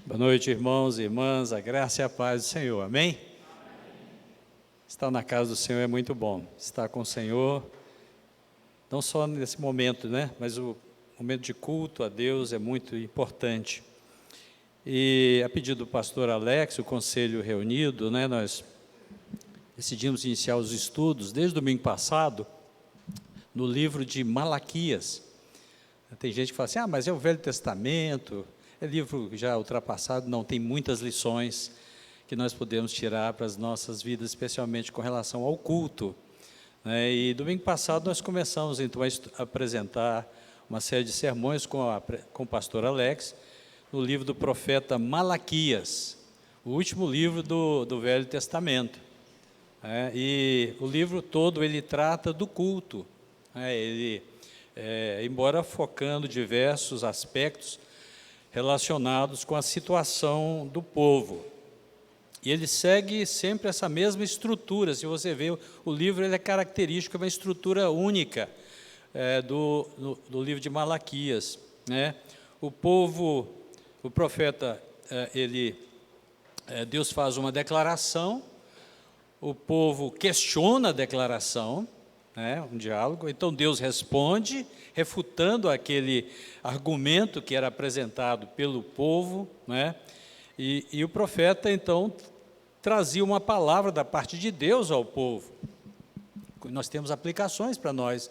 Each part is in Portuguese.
Boa noite, irmãos e irmãs, a graça e a paz do Senhor, amém? Estar na casa do Senhor é muito bom, estar com o Senhor, não só nesse momento, né? Mas o momento de culto a Deus é muito importante. E a pedido do pastor Alex, o conselho reunido, né? Nós decidimos iniciar os estudos desde o domingo passado, no livro de Malaquias. Tem gente que fala assim, mas é o Velho Testamento, é livro já ultrapassado. Não, tem muitas lições que nós podemos tirar para as nossas vidas, especialmente com relação ao culto, né? E domingo passado nós começamos então a apresentar uma série de sermões com o pastor Alex, no livro do profeta Malaquias, o último livro do Velho Testamento. E o livro todo ele trata do culto, embora focando diversos aspectos relacionados com a situação do povo. E ele segue sempre essa mesma estrutura. Se você vê, o livro ele é característico, é uma estrutura única do livro de Malaquias, né? O profeta, Deus faz uma declaração, o povo questiona a declaração, um diálogo, então Deus responde, refutando aquele argumento que era apresentado pelo povo, né? E o profeta, então, trazia uma palavra da parte de Deus ao povo. Nós temos aplicações para nós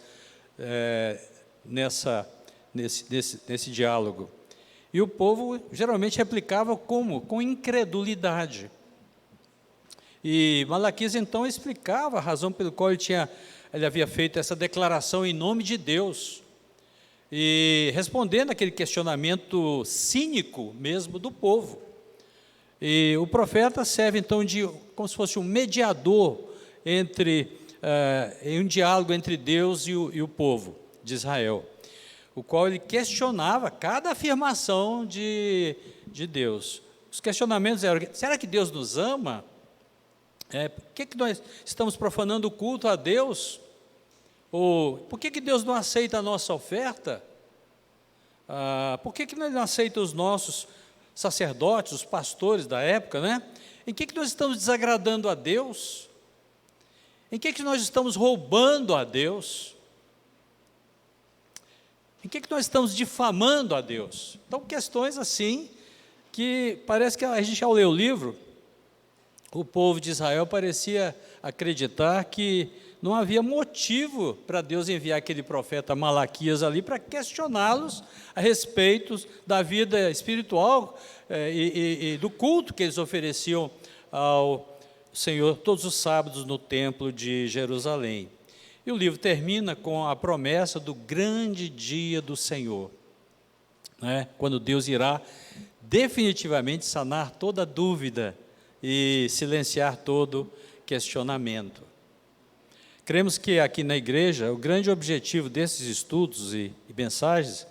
nesse diálogo. E o povo geralmente replicava como? Com incredulidade. E Malaquias, então, explicava a razão pela qual ele havia feito essa declaração em nome de Deus, e respondendo aquele questionamento cínico mesmo do povo. E o profeta serve então como se fosse um mediador em um diálogo entre Deus e o povo de Israel, o qual ele questionava cada afirmação de Deus. Os questionamentos eram: será que Deus nos ama? Por que nós estamos profanando o culto a Deus? Ou por que Deus não aceita a nossa oferta? Por que Ele não aceita os nossos sacerdotes, os pastores da época, né? Em que nós estamos desagradando a Deus? Em que nós estamos roubando a Deus? Em que nós estamos difamando a Deus? Então, questões assim, que parece que a gente, ao ler o livro, o povo de Israel parecia acreditar que não havia motivo para Deus enviar aquele profeta Malaquias ali para questioná-los a respeito da vida espiritual e do culto que eles ofereciam ao Senhor todos os sábados no templo de Jerusalém. E o livro termina com a promessa do grande dia do Senhor, né? Quando Deus irá definitivamente sanar toda dúvida e silenciar todo questionamento. Cremos que aqui na igreja, o grande objetivo desses estudos e mensagens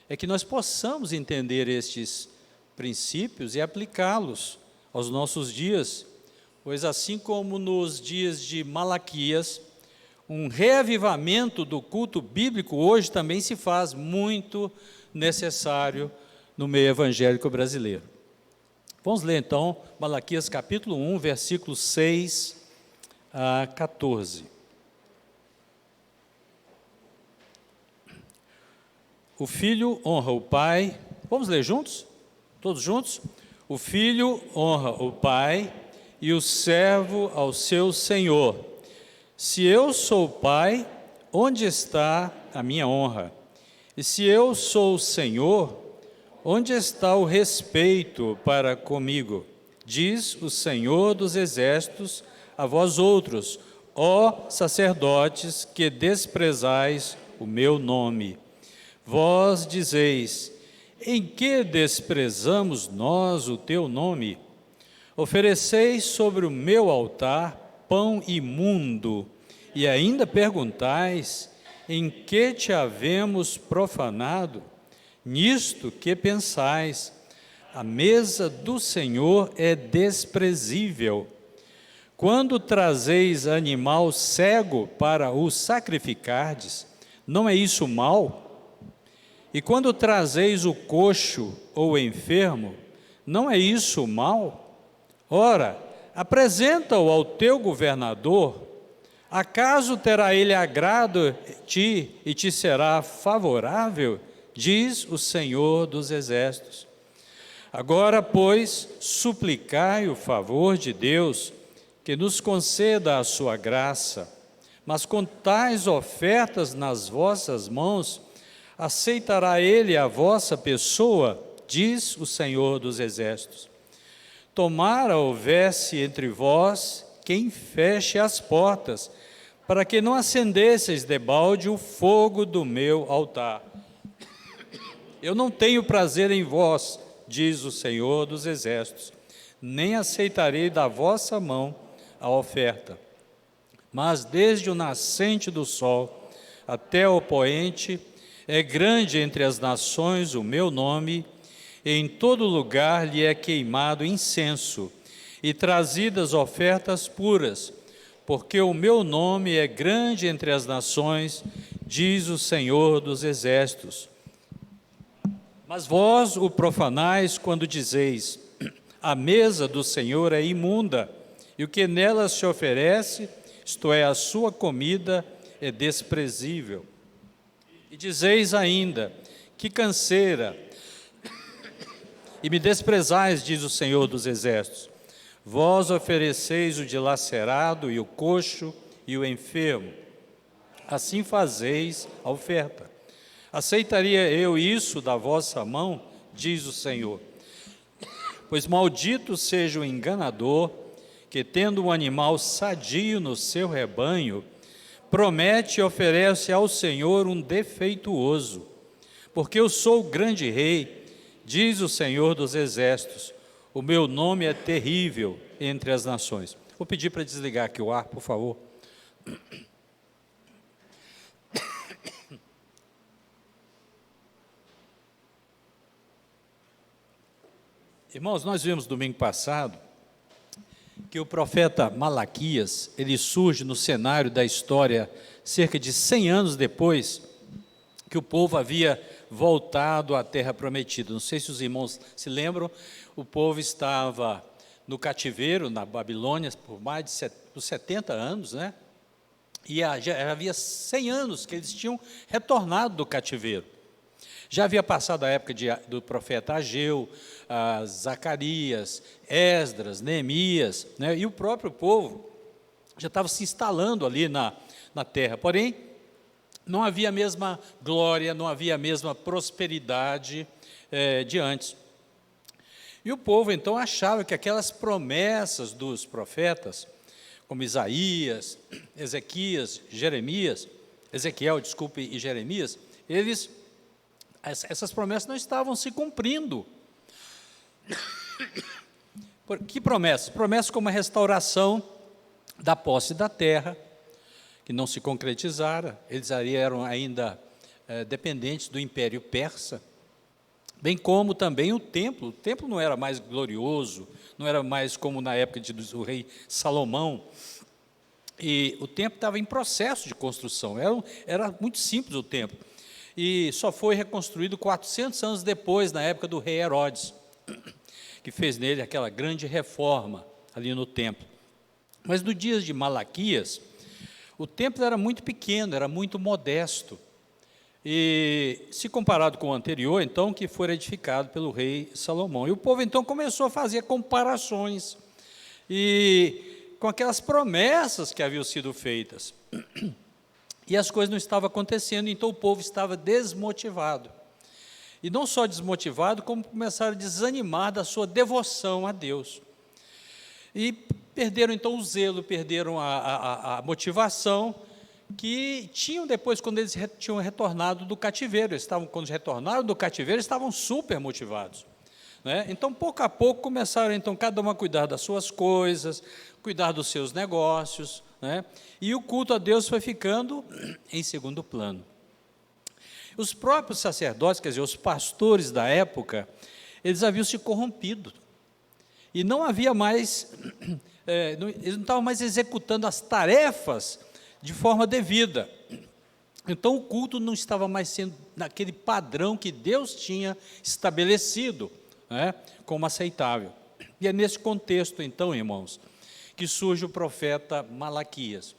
é que nós possamos entender estes princípios e aplicá-los aos nossos dias, pois assim como nos dias de Malaquias, um reavivamento do culto bíblico hoje também se faz muito necessário no meio evangélico brasileiro. Vamos ler então Malaquias capítulo 1, versículos 6 a 14. O filho honra o pai. Vamos ler juntos? Todos juntos? O filho honra o pai e o servo ao seu senhor. Se eu sou pai, onde está a minha honra? E se eu sou o Senhor, onde está o respeito para comigo? Diz o Senhor dos exércitos a vós outros, ó sacerdotes, que desprezais o meu nome. Vós dizeis: em que desprezamos nós o teu nome? Ofereceis sobre o meu altar pão imundo, e ainda perguntais: em que te havemos profanado? Nisto que pensais: a mesa do Senhor é desprezível. Quando trazeis animal cego para o sacrificardes, não é isso mal? E quando trazeis o coxo ou o enfermo, Não é isso o mal? Ora, apresenta-o ao teu governador, acaso terá ele agrado ti e te será favorável? Diz o Senhor dos Exércitos. Agora, pois, suplicai o favor de Deus, que nos conceda a sua graça, mas com tais ofertas nas vossas mãos, aceitará ele a vossa pessoa, diz o Senhor dos Exércitos. Tomara houvesse entre vós quem feche as portas, para que não acendesseis debalde o fogo do meu altar. Eu não tenho prazer em vós, diz o Senhor dos Exércitos, nem aceitarei da vossa mão a oferta. Mas desde o nascente do sol até o poente, é grande entre as nações o meu nome, e em todo lugar lhe é queimado incenso, e trazidas ofertas puras, porque o meu nome é grande entre as nações, diz o Senhor dos Exércitos. Mas vós o profanais quando dizeis, a mesa do Senhor é imunda, e o que nela se oferece, isto é, a sua comida, é desprezível. E dizeis ainda, que canseira, e me desprezais, diz o Senhor dos Exércitos. Vós ofereceis o dilacerado e o coxo e o enfermo. Assim fazeis a oferta. Aceitaria eu isso da vossa mão, diz o Senhor. Pois maldito seja o enganador, que tendo um animal sadio no seu rebanho, promete e oferece ao Senhor um defeituoso. Porque eu sou o grande rei, diz o Senhor dos Exércitos, o meu nome é terrível entre as nações. Vou pedir para desligar aqui o ar, por favor. Irmãos, nós vimos domingo passado que o profeta Malaquias, ele surge no cenário da história cerca de 100 anos depois que o povo havia voltado à terra prometida. Não sei se os irmãos se lembram, o povo estava no cativeiro, na Babilônia, por mais de 70 anos, né? E já havia 100 anos que eles tinham retornado do cativeiro. Já havia passado a época do profeta Ageu, Zacarias, Esdras, Neemias, né? E o próprio povo já estava se instalando ali na terra. Porém, não havia a mesma glória, não havia a mesma prosperidade de antes. E o povo, então, achava que aquelas promessas dos profetas, como Isaías, Ezequiel, e Jeremias, essas promessas não estavam se cumprindo. Que promessas? Promessas como a restauração da posse da terra, que não se concretizara, eles eram ainda dependentes do Império Persa, bem como também o templo não era mais glorioso, não era mais como na época do rei Salomão, e o templo estava em processo de construção, era muito simples o templo, e só foi reconstruído 400 anos depois, na época do rei Herodes, que fez nele aquela grande reforma ali no templo. Mas no dia de Malaquias, o templo era muito pequeno, era muito modesto, e se comparado com o anterior, então, que foi edificado pelo rei Salomão. E o povo, então, começou a fazer comparações, e com aquelas promessas que haviam sido feitas. E as coisas não estavam acontecendo, então o povo estava desmotivado. E não só desmotivado, como começaram a desanimar da sua devoção a Deus. E perderam então o zelo, perderam a motivação que tinham depois, quando eles tinham retornado do cativeiro. Quando retornaram do cativeiro, estavam super motivados, né? Então, pouco a pouco, começaram então cada um a cuidar das suas coisas, cuidar dos seus negócios, né? E o culto a Deus foi ficando em segundo plano. Os próprios sacerdotes, quer dizer, os pastores da época, eles haviam se corrompido, e não havia mais, eles não estavam mais executando as tarefas de forma devida. Então o culto não estava mais sendo naquele padrão que Deus tinha estabelecido, né, como aceitável. E é nesse contexto, então, irmãos, que surge o profeta Malaquias,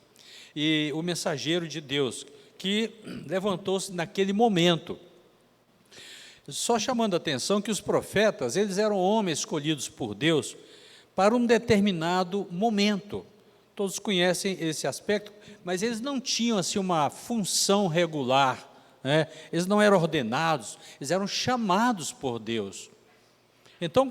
e o mensageiro de Deus, que levantou-se naquele momento. Só chamando a atenção que os profetas, eles eram homens escolhidos por Deus para um determinado momento. Todos conhecem esse aspecto, mas eles não tinham assim uma função regular, né? Eles não eram ordenados, eles eram chamados por Deus. Então,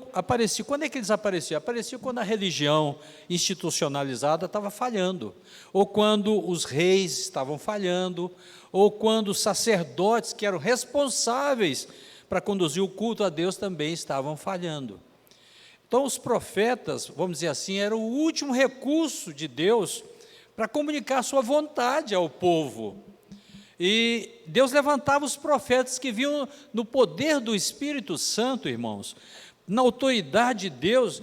quando é que eles apareciam? Apareciam quando a religião institucionalizada estava falhando, ou quando os reis estavam falhando, ou quando os sacerdotes que eram responsáveis para conduzir o culto a Deus também estavam falhando. Então, os profetas, vamos dizer assim, eram o último recurso de Deus para comunicar a sua vontade ao povo. E Deus levantava os profetas que viam no poder do Espírito Santo, irmãos, na autoridade de Deus,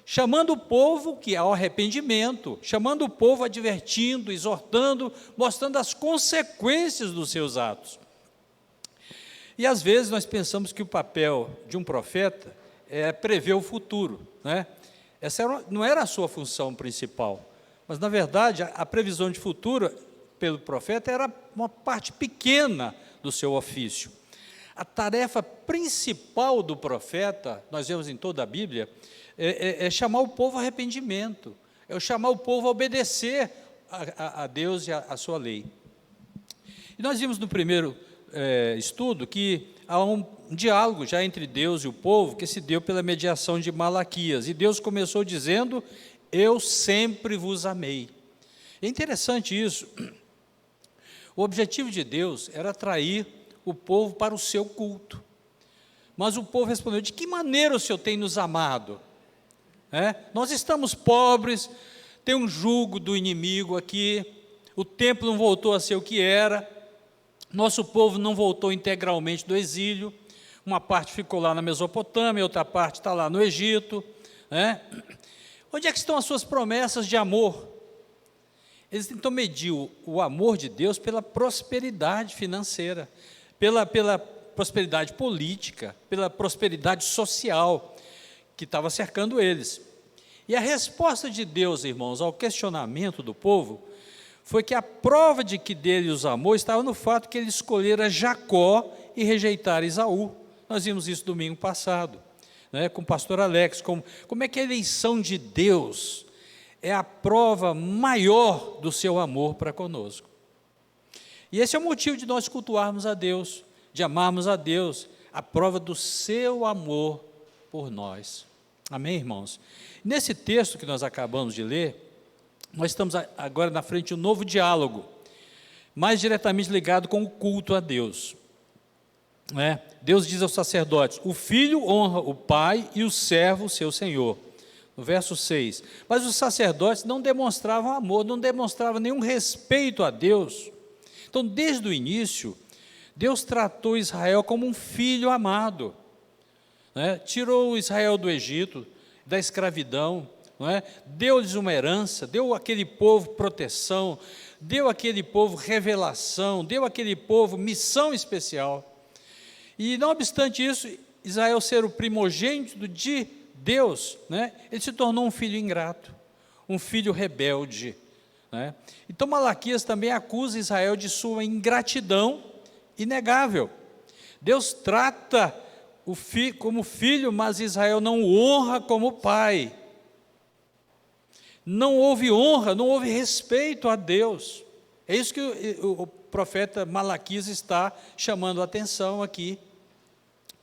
chamando o povo ao arrependimento, chamando o povo advertindo, exortando, mostrando as consequências dos seus atos. E às vezes nós pensamos que o papel de um profeta é prever o futuro, né? Essa não era a sua função principal, mas na verdade a previsão de futuro pelo profeta era uma parte pequena do seu ofício. A tarefa principal do profeta, nós vemos em toda a Bíblia, é chamar o povo ao arrependimento, é chamar o povo a obedecer a Deus e a sua lei. E nós vimos no primeiro estudo que há um diálogo já entre Deus e o povo que se deu pela mediação de Malaquias, e Deus começou dizendo: eu sempre vos amei. É interessante isso. O objetivo de Deus era atrair o povo para o seu culto, mas o povo respondeu: de que maneira o Senhor tem nos amado? Nós estamos pobres, tem um jugo do inimigo aqui, o templo não voltou a ser o que era, nosso povo não voltou integralmente do exílio, uma parte ficou lá na Mesopotâmia, outra parte está lá no Egito, Onde é que estão as suas promessas de amor? Eles então mediam o amor de Deus pela prosperidade financeira, pela prosperidade política, pela prosperidade social que estava cercando eles. E a resposta de Deus, irmãos, ao questionamento do povo, foi que a prova de que dele os amou estava no fato que ele escolhera Jacó e rejeitara Esaú. Nós vimos isso domingo passado, com o pastor Alex, como é que a eleição de Deus é a prova maior do seu amor para conosco. E esse é o motivo de nós cultuarmos a Deus, de amarmos a Deus, a prova do seu amor por nós. Amém, irmãos? Nesse texto que nós acabamos de ler, nós estamos agora na frente de um novo diálogo, mais diretamente ligado com o culto a Deus. Deus diz aos sacerdotes: o filho honra o pai e o servo seu senhor. No verso 6, mas os sacerdotes não demonstravam amor, não demonstravam nenhum respeito a Deus. Então, desde o início, Deus tratou Israel como um filho amado, tirou Israel do Egito, da escravidão, deu-lhes uma herança, deu àquele povo proteção, deu àquele povo revelação, deu àquele povo missão especial. E não obstante isso, Israel ser o primogênito de Deus, ele se tornou um filho ingrato, um filho rebelde. Então Malaquias também acusa Israel de sua ingratidão inegável. Deus trata como filho, mas Israel não o honra como pai. Não houve honra, não houve respeito a Deus. É isso que o profeta Malaquias está chamando a atenção aqui.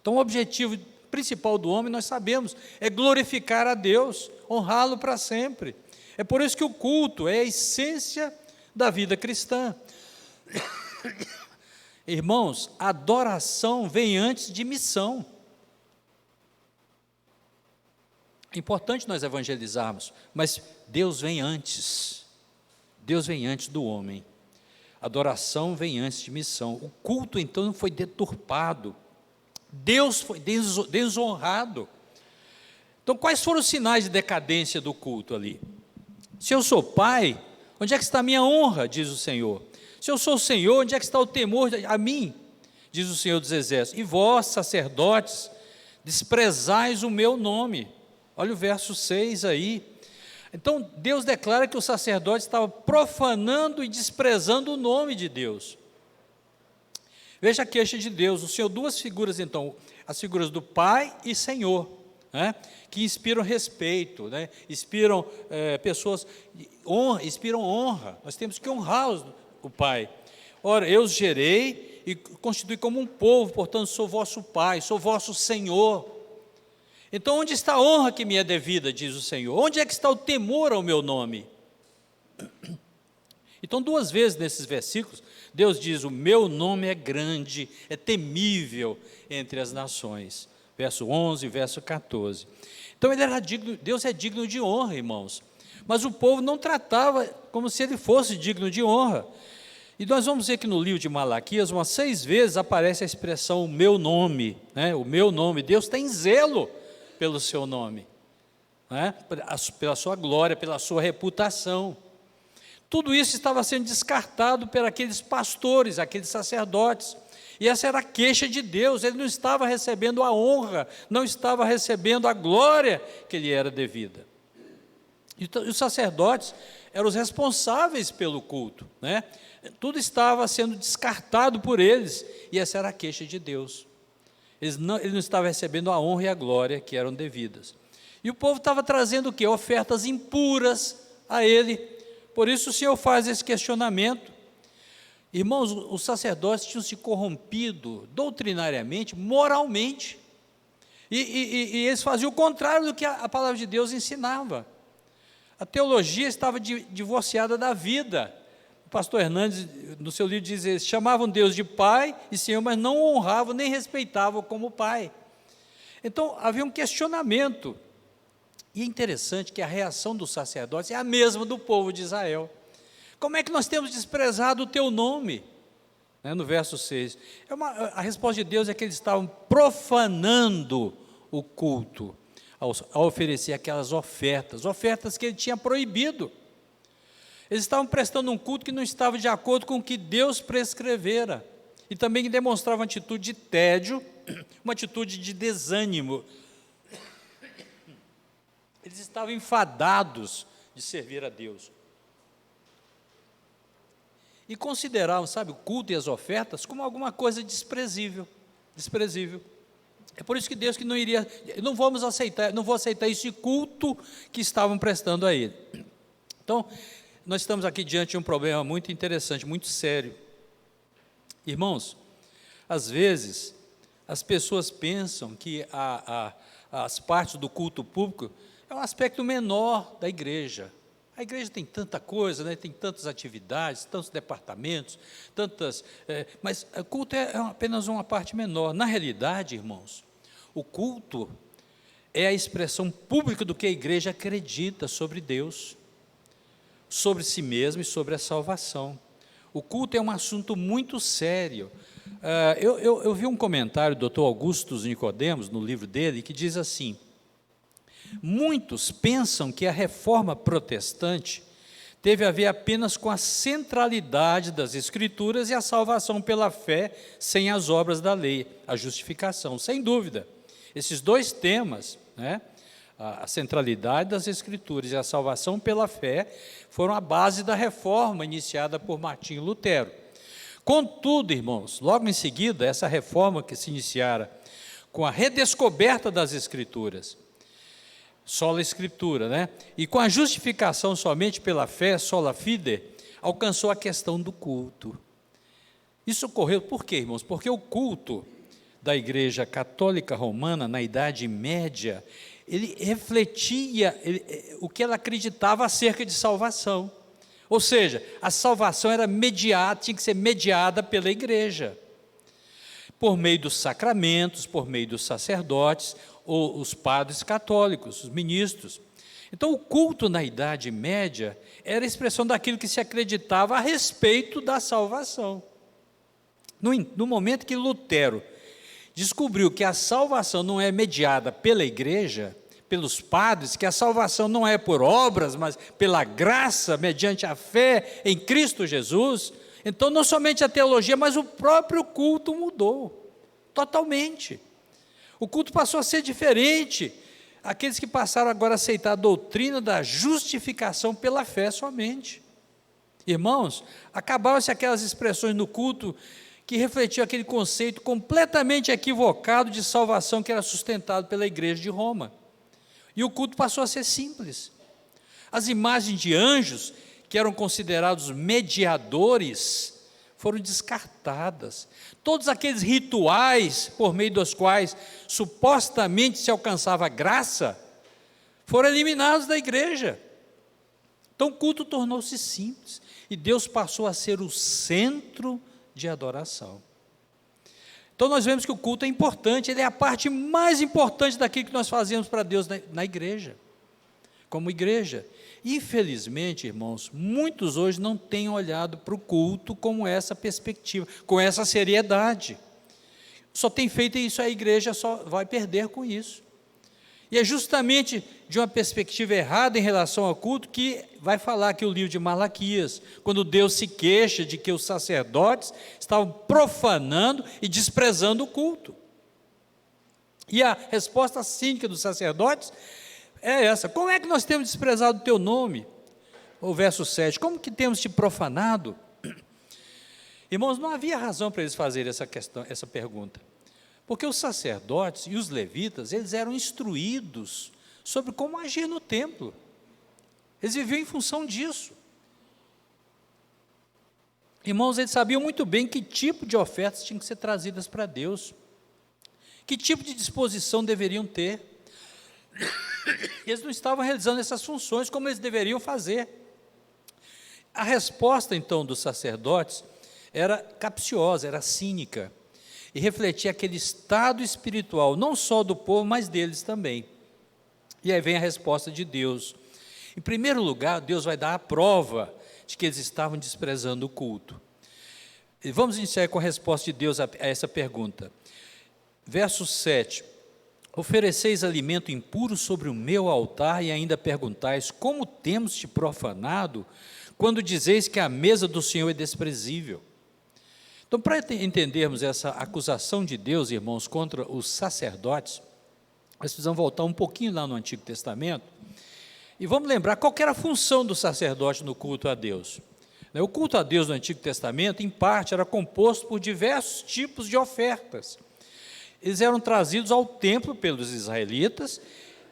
Então o objetivo principal do homem, nós sabemos, é glorificar a Deus, honrá-lo para sempre. É por isso que o culto é a essência da vida cristã. Irmãos, adoração vem antes de missão. É importante nós evangelizarmos, mas Deus vem antes. Deus vem antes do homem. Adoração vem antes de missão. O culto, então, foi deturpado. Deus foi desonrado. Então, quais foram os sinais de decadência do culto ali? Se eu sou pai, onde é que está a minha honra, diz o Senhor? Se eu sou o Senhor, onde é que está o temor a mim, diz o Senhor dos Exércitos? E vós, sacerdotes, desprezais o meu nome. Olha o verso 6 aí. Então, Deus declara que o sacerdote estava profanando e desprezando o nome de Deus. Veja a queixa de Deus. O Senhor, duas figuras então, as figuras do Pai e Senhor, né, que inspiram respeito, né, inspiram pessoas, inspiram honra. Nós temos que honrar o Pai. Ora, eu os gerei e constituí como um povo, portanto sou vosso Pai, sou vosso Senhor. Então onde está a honra que me é devida, diz o Senhor? Onde é que está o temor ao meu nome? Então duas vezes nesses versículos, Deus diz, o meu nome é grande, é temível entre as nações. Verso 11 e verso 14. Então ele era digno, Deus é digno de honra, irmãos. Mas o povo não tratava como se ele fosse digno de honra. E nós vamos ver que no livro de Malaquias, umas 6 vezes aparece a expressão o meu nome, né? O meu nome. Deus tem zelo pelo seu nome, né? Pela sua glória, pela sua reputação. Tudo isso estava sendo descartado por aqueles pastores, aqueles sacerdotes. E essa era a queixa de Deus, ele não estava recebendo a honra, não estava recebendo a glória que lhe era devida. E os sacerdotes eram os responsáveis pelo culto, né? Tudo estava sendo descartado por eles, e essa era a queixa de Deus. Ele não estava recebendo a honra e a glória que eram devidas. E o povo estava trazendo o quê? Ofertas impuras a ele. Por isso o Senhor faz esse questionamento. Irmãos, os sacerdotes tinham se corrompido doutrinariamente, moralmente, e eles faziam o contrário do que a palavra de Deus ensinava. A teologia estava divorciada da vida. O pastor Hernandes, no seu livro, diz: eles chamavam Deus de Pai e Senhor, mas não o honravam nem respeitavam como Pai. Então havia um questionamento, e é interessante que a reação dos sacerdotes é a mesma do povo de Israel. Como é que nós temos desprezado o teu nome? No verso 6. A resposta de Deus é que eles estavam profanando o culto, ao oferecer aquelas ofertas que ele tinha proibido. Eles estavam prestando um culto que não estava de acordo com o que Deus prescrevera, e também demonstrava uma atitude de tédio, uma atitude de desânimo. Eles estavam enfadados de servir a Deus. E consideravam, sabe, o culto e as ofertas como alguma coisa desprezível. É por isso que Deus que não vou aceitar esse culto que estavam prestando a Ele. Então, nós estamos aqui diante de um problema muito interessante, muito sério. Irmãos, às vezes, as pessoas pensam que as partes do culto público é um aspecto menor da igreja. A igreja tem tanta coisa, né? Tem tantas atividades, tantos departamentos, mas o culto é apenas uma parte menor. Na realidade, irmãos, o culto é a expressão pública do que a igreja acredita sobre Deus, sobre si mesma e sobre a salvação. O culto é um assunto muito sério. Eu vi um comentário do Dr. Augusto Nicodemos, no livro dele, que diz assim: muitos pensam que a reforma protestante teve a ver apenas com a centralidade das Escrituras e a salvação pela fé, sem as obras da lei, a justificação. Sem dúvida, esses dois temas, né, a centralidade das Escrituras e a salvação pela fé, foram a base da reforma iniciada por Martinho Lutero. Contudo, irmãos, logo em seguida, essa reforma que se iniciara com a redescoberta das Escrituras, sola Escritura, né? E com a justificação somente pela fé, sola fide, alcançou a questão do culto. Isso ocorreu por quê, irmãos? Porque o culto da Igreja Católica Romana, na Idade Média, ele refletia o que ela acreditava acerca de salvação. Ou seja, a salvação era mediada, tinha que ser mediada pela igreja, por meio dos sacramentos, por meio dos sacerdotes, ou os padres católicos, os ministros. Então, o culto na Idade Média era a expressão daquilo que se acreditava a respeito da salvação. No momento que Lutero descobriu que a salvação não é mediada pela igreja, pelos padres, que a salvação não é por obras, mas pela graça, mediante a fé em Cristo Jesus, então não somente a teologia, mas o próprio culto mudou, totalmente. O culto passou a ser diferente. Aqueles que passaram agora a aceitar a doutrina da justificação pela fé somente. Irmãos, acabaram-se aquelas expressões no culto que refletiam aquele conceito completamente equivocado de salvação que era sustentado pela igreja de Roma. E o culto passou a ser simples. As imagens de anjos, que eram considerados mediadores, foram descartadas. Todos aqueles rituais por meio dos quais supostamente se alcançava graça, foram eliminados da igreja. Então o culto tornou-se simples, e Deus passou a ser o centro de adoração. Então nós vemos que o culto é importante, ele é a parte mais importante daquilo que nós fazemos para Deus na igreja, como igreja. Infelizmente, irmãos, muitos hoje não têm olhado para o culto com essa perspectiva, com essa seriedade. Só tem feito isso, a igreja só vai perder com isso. E é justamente de uma perspectiva errada em relação ao culto que vai falar aqui o livro de Malaquias, quando Deus se queixa de que os sacerdotes estavam profanando e desprezando o culto. E a resposta cínica dos sacerdotes é essa: como é que nós temos desprezado o teu nome? O verso 7, como que temos te profanado? Irmãos, não havia razão para eles fazerem essa pergunta, porque os sacerdotes e os levitas, eles eram instruídos sobre como agir no templo, eles viviam em função disso. Irmãos, eles sabiam muito bem que tipo de ofertas tinham que ser trazidas para Deus, que tipo de disposição deveriam ter. Eles não estavam realizando essas funções como eles deveriam fazer. A resposta então dos sacerdotes era capciosa, era cínica, e refletia aquele estado espiritual, não só do povo, mas deles também. E aí vem a resposta de Deus. Em primeiro lugar, Deus vai dar a prova de que eles estavam desprezando o culto. E vamos iniciar com a resposta de Deus a essa pergunta. Verso 7. Ofereceis alimento impuro sobre o meu altar e ainda perguntais: como temos te profanado, quando dizeis que a mesa do Senhor é desprezível? Então, para entendermos essa acusação de Deus, irmãos, contra os sacerdotes, nós precisamos voltar um pouquinho lá no Antigo Testamento, e vamos lembrar qual que era a função do sacerdote no culto a Deus. O culto a Deus no Antigo Testamento, em parte, era composto por diversos tipos de ofertas. Eles eram trazidos ao templo pelos israelitas,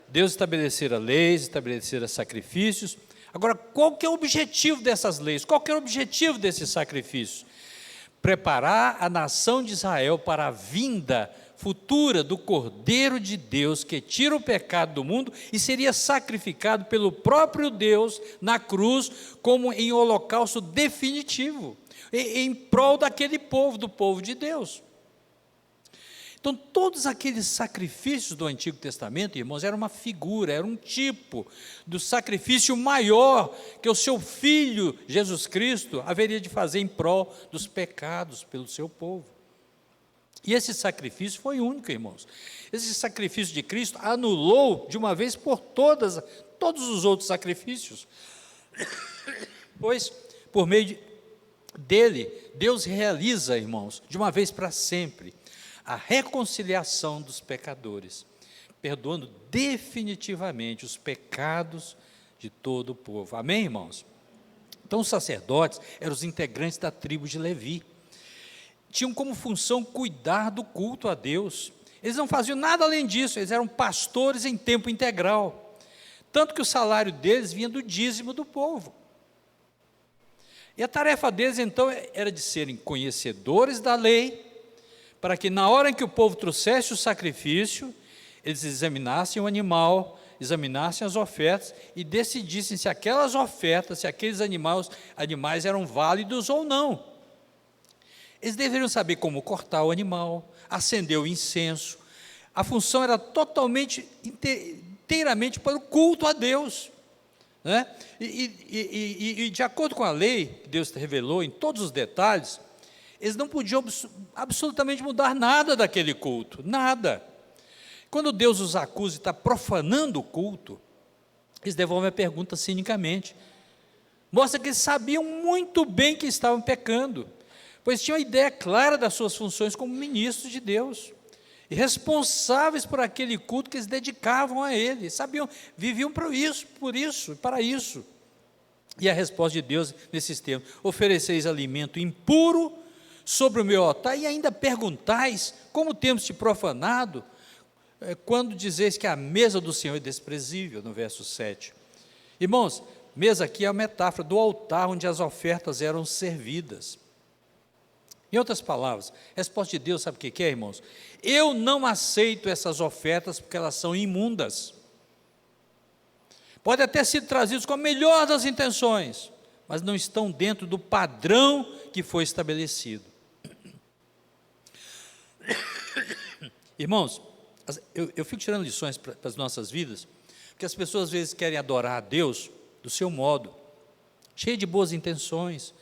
Deus estabelecera leis, estabelecera sacrifícios. Agora, qual que é o objetivo dessas leis? Qual que é o objetivo desses sacrifícios? Preparar a nação de Israel para a vinda futura do Cordeiro de Deus, que tira o pecado do mundo e seria sacrificado pelo próprio Deus na cruz, como em holocausto definitivo, em prol daquele povo, do povo de Deus. Então, todos aqueles sacrifícios do Antigo Testamento, irmãos, era uma figura, era um tipo do sacrifício maior que o seu Filho, Jesus Cristo, haveria de fazer em prol dos pecados pelo seu povo. E esse sacrifício foi único, irmãos. Esse sacrifício de Cristo anulou, de uma vez por todas, todos os outros sacrifícios. Pois, por meio dele, Deus realiza, irmãos, de uma vez para sempre, a reconciliação dos pecadores, perdoando definitivamente os pecados de todo o povo. Amém, irmãos? Então, os sacerdotes eram os integrantes da tribo de Levi, tinham como função cuidar do culto a Deus. Eles não faziam nada além disso, eles eram pastores em tempo integral, tanto que o salário deles vinha do dízimo do povo. E a tarefa deles, então, era de serem conhecedores da lei, para que na hora em que o povo trouxesse o sacrifício, eles examinassem o animal, examinassem as ofertas e decidissem se aquelas ofertas, se aqueles animais eram válidos ou não. Eles deveriam saber como cortar o animal, acender o incenso. A função era totalmente, inteiramente para o culto a Deus, né? E de acordo com a lei que Deus revelou em todos os detalhes, eles não podiam absolutamente mudar nada daquele culto, nada. Quando Deus os acusa de estar profanando o culto, eles devolvem a pergunta cinicamente. Mostra que eles sabiam muito bem que estavam pecando, pois tinham a ideia clara das suas funções como ministros de Deus. e responsáveis por aquele culto que eles dedicavam a ele, sabiam, viviam por isso, para isso. E a resposta de Deus nesses termos: ofereceis alimento impuro sobre o meu altar, e ainda perguntais, como temos te profanado, quando dizeis que a mesa do Senhor é desprezível, no verso 7. Irmãos, mesa aqui é a metáfora do altar onde as ofertas eram servidas. Em outras palavras, a resposta de Deus, sabe o que é, irmãos? Eu não aceito essas ofertas porque elas são imundas. Pode até ser trazidos com a melhor das intenções, mas não estão dentro do padrão que foi estabelecido. Irmãos, eu fico tirando lições para as nossas vidas, porque as pessoas às vezes querem adorar a Deus do seu modo, cheio de boas intenções,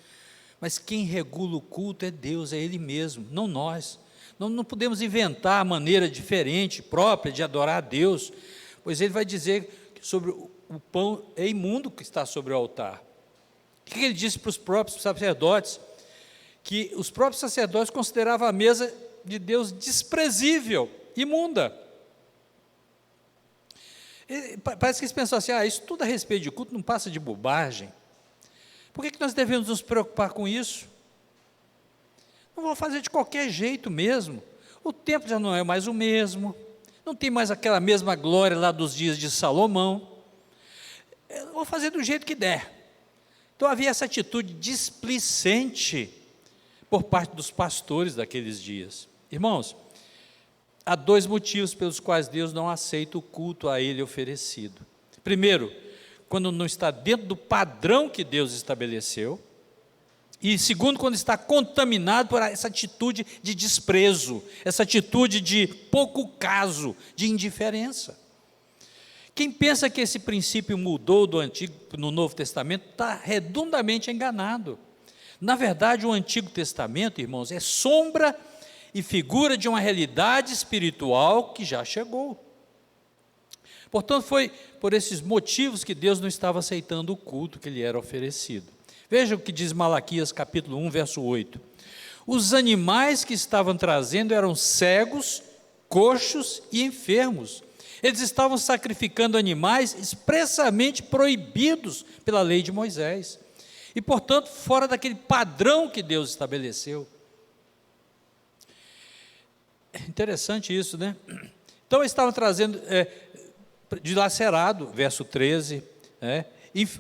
mas quem regula o culto é Deus, é Ele mesmo, não nós. Não podemos inventar a maneira diferente, própria de adorar a Deus, pois Ele vai dizer que sobre o pão é imundo que está sobre o altar. O que Ele disse para os próprios sacerdotes? Que os próprios sacerdotes consideravam a mesa de Deus desprezível, imunda. Parece que eles pensam assim: isso tudo a respeito de culto não passa de bobagem. Por que nós devemos nos preocupar com isso? Não vou fazer de qualquer jeito mesmo. O templo já não é mais o mesmo, não tem mais aquela mesma glória lá dos dias de Salomão. Eu vou fazer do jeito que der. Então havia essa atitude displicente por parte dos pastores daqueles dias. Irmãos, há dois motivos pelos quais Deus não aceita o culto a Ele oferecido. Primeiro, quando não está dentro do padrão que Deus estabeleceu. E segundo, quando está contaminado por essa atitude de desprezo, essa atitude de pouco caso, de indiferença. Quem pensa que esse princípio mudou do Antigo no Novo Testamento está redondamente enganado. Na verdade, o Antigo Testamento, irmãos, é sombra e figura de uma realidade espiritual que já chegou. Portanto, foi por esses motivos que Deus não estava aceitando o culto que lhe era oferecido. Veja o que diz Malaquias capítulo 1, verso 8. Os animais que estavam trazendo eram cegos, coxos e enfermos. Eles estavam sacrificando animais expressamente proibidos pela lei de Moisés. E, portanto, fora daquele padrão que Deus estabeleceu. É interessante isso, né? Então, eles estavam trazendo dilacerado, verso 13,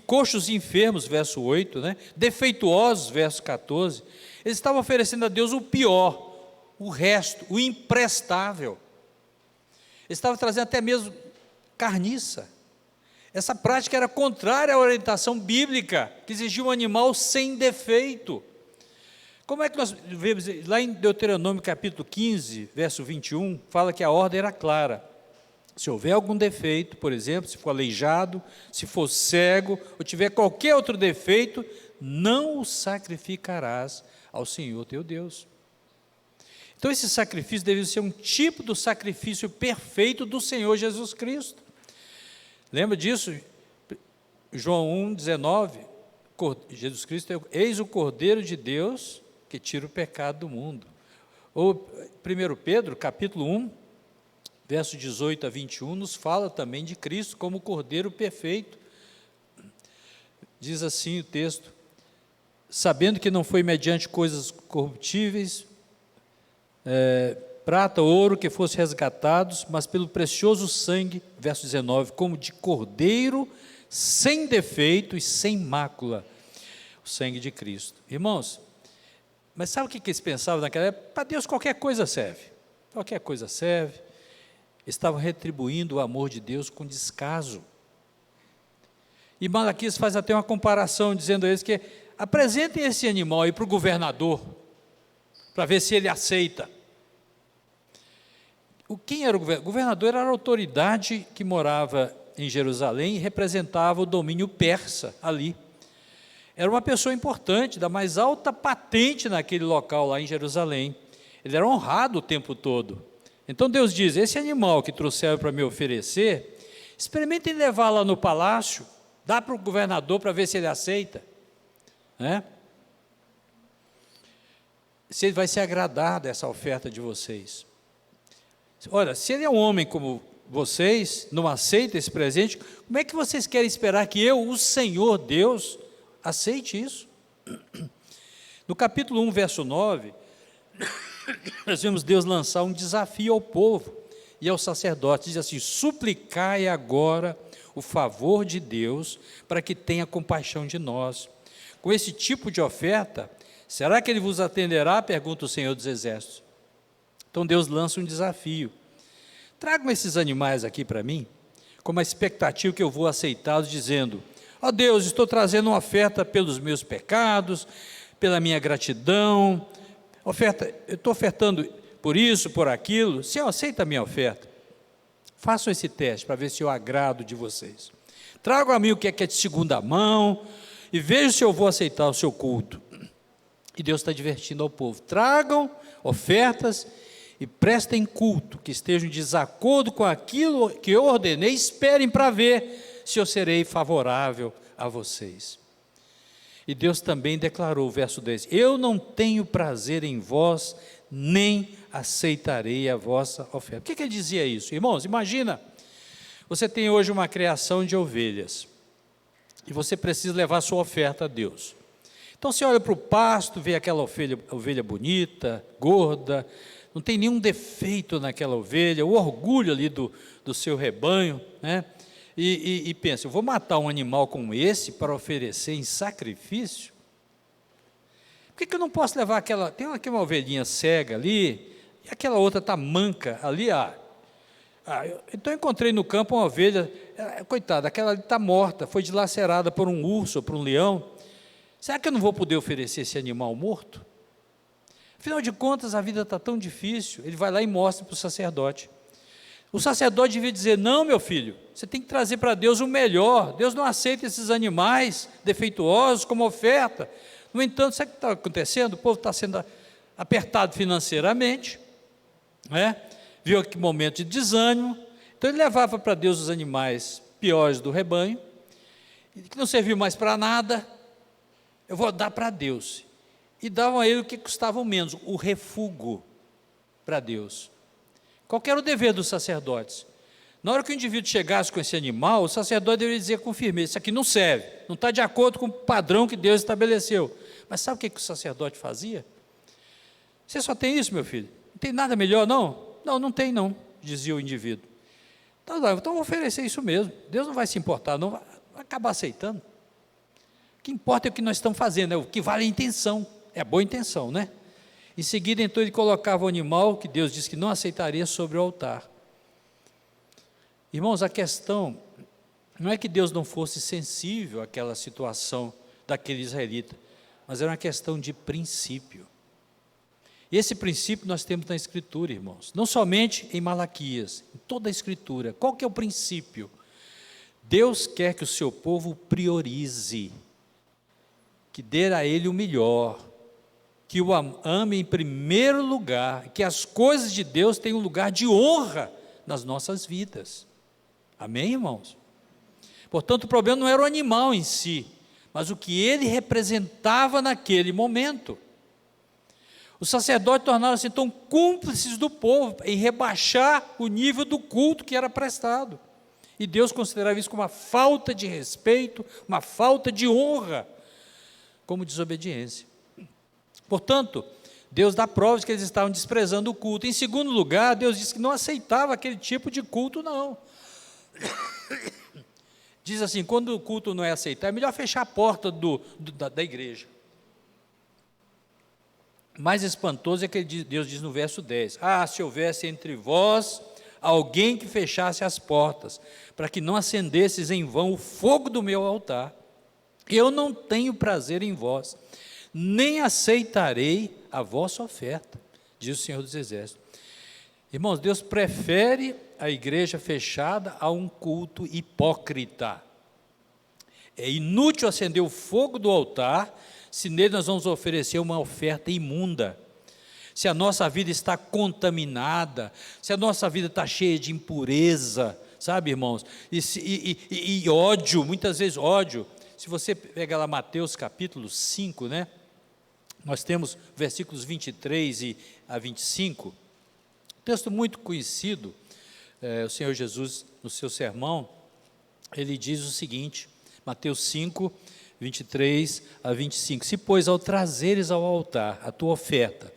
coxos e enfermos, verso 8, defeituosos, verso 14. Eles estavam oferecendo a Deus o pior, o resto, o imprestável. Eles estavam trazendo até mesmo carniça. Essa prática era contrária à orientação bíblica, que exigia um animal sem defeito. Como é que nós vemos, lá em Deuteronômio capítulo 15, verso 21, fala que a ordem era clara. Se houver algum defeito, por exemplo, se for aleijado, se for cego, ou tiver qualquer outro defeito, não o sacrificarás ao Senhor teu Deus. Então esse sacrifício deve ser um tipo do sacrifício perfeito do Senhor Jesus Cristo. Lembra disso? João 1,19, Jesus Cristo, eis o Cordeiro de Deus que tira o pecado do mundo. Ou 1 Pedro, capítulo 1, verso 18 a 21, nos fala também de Cristo como o Cordeiro perfeito. Diz assim o texto: sabendo que não foi mediante coisas corruptíveis, prata, ouro, que fossem resgatados, mas pelo precioso sangue, verso 19, como de cordeiro, sem defeito e sem mácula, o sangue de Cristo. Irmãos, mas sabe o que eles pensavam naquela época? Para Deus qualquer coisa serve, qualquer coisa serve. Estavam retribuindo o amor de Deus com descaso. E Malaquias faz até uma comparação, dizendo a eles que apresentem esse animal aí para o governador, para ver se ele aceita. Quem era o governador? O governador era a autoridade que morava em Jerusalém e representava o domínio persa ali. Era uma pessoa importante, da mais alta patente naquele local lá em Jerusalém. Ele era honrado o tempo todo. Então Deus diz: esse animal que trouxeram para me oferecer, experimentem levar lá no palácio, dá para o governador para ver se ele aceita, se ele vai se agradar dessa oferta de vocês. Olha, se ele é um homem como vocês, não aceita esse presente, como é que vocês querem esperar que eu, o Senhor Deus, aceite isso? No capítulo 1, verso 9, nós vemos Deus lançar um desafio ao povo e aos sacerdotes, diz assim: suplicai agora o favor de Deus, para que tenha compaixão de nós. Com esse tipo de oferta, será que Ele vos atenderá? Pergunta o Senhor dos Exércitos. Então Deus lança um desafio: tragam esses animais aqui para mim, com uma expectativa que eu vou aceitá-los, dizendo: ó Deus, estou trazendo uma oferta pelos meus pecados, pela minha gratidão, eu estou ofertando por isso, por aquilo. Senhor, aceita a minha oferta. Façam esse teste para ver se eu agrado de vocês. Tragam a mim o que é de segunda mão e vejam se eu vou aceitar o seu culto. E Deus está divertindo ao povo: tragam ofertas e prestem culto, que estejam em desacordo com aquilo que eu ordenei, esperem para ver se eu serei favorável a vocês. E Deus também declarou, verso 10, eu não tenho prazer em vós, nem aceitarei a vossa oferta. Por que ele dizia isso? Irmãos, imagina, você tem hoje uma criação de ovelhas, e você precisa levar a sua oferta a Deus. Então você olha para o pasto, vê aquela ovelha bonita, gorda, não tem nenhum defeito naquela ovelha, o orgulho ali do seu rebanho, né? E pensa: eu vou matar um animal como esse para oferecer em sacrifício? Por que eu não posso levar aquela, tem aqui uma ovelhinha cega ali, e aquela outra está manca ali, então eu encontrei no campo uma ovelha, coitada, aquela ali está morta, foi dilacerada por um urso ou por um leão, será que eu não vou poder oferecer esse animal morto? Afinal de contas, a vida está tão difícil. Ele vai lá e mostra para o sacerdote. O sacerdote devia dizer: não, meu filho, você tem que trazer para Deus o melhor. Deus não aceita esses animais defeituosos como oferta. No entanto, sabe o que está acontecendo? O povo está sendo apertado financeiramente, né? Viu aquele momento de desânimo, então ele levava para Deus os animais piores do rebanho, que não serviu mais para nada. Eu vou dar para Deus. E davam a ele o que custava menos, o refúgio para Deus. Qual era o dever dos sacerdotes? Na hora que o indivíduo chegasse com esse animal, o sacerdote deveria dizer com firmeza: isso aqui não serve, não está de acordo com o padrão que Deus estabeleceu. Mas sabe o que o sacerdote fazia? Você só tem isso, meu filho? Não tem nada melhor, não? Não, não tem não, dizia o indivíduo. Então vou oferecer isso mesmo, Deus não vai se importar, não vai acabar aceitando. O que importa é o que nós estamos fazendo, o que vale a intenção. É a boa intenção, né? Em seguida, então, ele colocava o animal, que Deus disse que não aceitaria, sobre o altar. Irmãos, a questão não é que Deus não fosse sensível àquela situação daquele israelita, mas era uma questão de princípio. E esse princípio nós temos na Escritura, irmãos, não somente em Malaquias, em toda a Escritura. Qual que é o princípio? Deus quer que o seu povo priorize, que dê a ele o melhor, que o ame em primeiro lugar, que as coisas de Deus tenham um lugar de honra nas nossas vidas. Amém, irmãos? Portanto, o problema não era o animal em si, mas o que ele representava naquele momento. Os sacerdotes tornaram-se então cúmplices do povo em rebaixar o nível do culto que era prestado. E Deus considerava isso como uma falta de respeito, uma falta de honra, como desobediência. Portanto, Deus dá provas que eles estavam desprezando o culto. Em segundo lugar, Deus disse que não aceitava aquele tipo de culto, não. Diz assim: quando o culto não é aceitado, é melhor fechar a porta da igreja. Mais espantoso é que Deus diz no verso 10: se houvesse entre vós alguém que fechasse as portas, para que não acendesses em vão o fogo do meu altar, eu não tenho prazer em vós, nem aceitarei a vossa oferta, diz o Senhor dos Exércitos. Irmãos, Deus prefere a igreja fechada a um culto hipócrita. É inútil acender o fogo do altar, se nele nós vamos oferecer uma oferta imunda, se a nossa vida está contaminada, se a nossa vida está cheia de impureza, sabe, irmãos, e ódio, muitas vezes ódio. Se você pega lá Mateus capítulo 5, né, nós temos versículos 23 a 25, o texto muito conhecido, o Senhor Jesus, no seu sermão, ele diz o seguinte, Mateus 5, 23 a 25, se, pois, ao trazeres ao altar a tua oferta,